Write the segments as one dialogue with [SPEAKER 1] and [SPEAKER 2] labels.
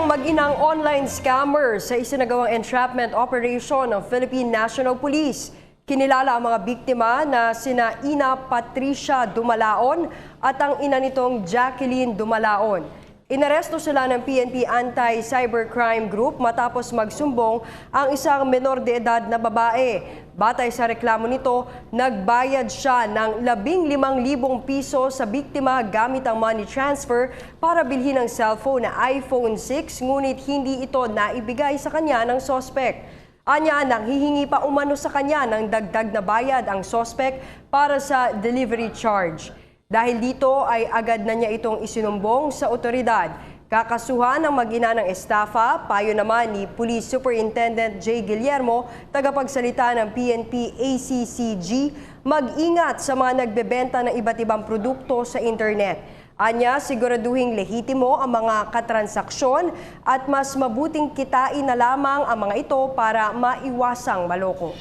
[SPEAKER 1] mag-inang online scammer sa isinagawang entrapment operation ng Philippine National Police. Kinilala ang mga biktima na sina Ina Patricia Dumalaon at ang ina nitong Jacqueline Dumalaon. Inaresto sila ng PNP Anti-Cybercrime Group matapos magsumbong ang isang menor de edad na babae. Batay sa reklamo nito, nagbayad siya ng 15,000 piso sa biktima gamit ang money transfer para bilhin ng cellphone na iPhone 6, ngunit hindi ito naibigay sa kanya ng sospek. Anya, nanghihingi pa umano sa kanya ng dagdag na bayad ang sospek para sa delivery charge. Dahil dito ay agad na niya itong isinumbong sa otoridad. Kakasuhan ng mag-ina ng estafa, payo naman ni Police Superintendent J. Guillermo, tagapagsalita ng PNP ACCG, mag-ingat sa mga nagbebenta ng iba't ibang produkto sa internet. Anya, siguraduhing lehitimo ang mga katransaksyon at mas mabuting kitain na lamang ang mga ito para maiwasang maloko.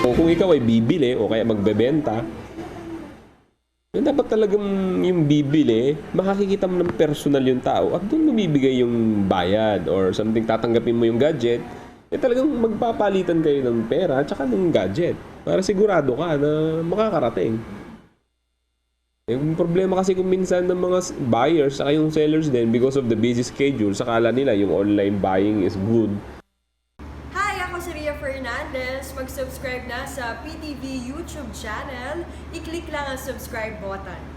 [SPEAKER 2] Kung ikaw ay bibili o kaya magbebenta, dapat talagang yung bibili, makakikita mo ng personal yung tao at doon mo bibigay yung bayad or something, tatanggapin mo yung gadget, talagang magpapalitan kayo ng pera at saka ng gadget para sigurado ka na makakarating. Yung problema kasi kung minsan ng mga buyers at yung sellers din, because of the busy schedule, sakala nila yung online buying is good.
[SPEAKER 1] Hi, ako si Ria Fernandez. Mag-subscribe na sa PTV YouTube channel. I-click lang ang subscribe button.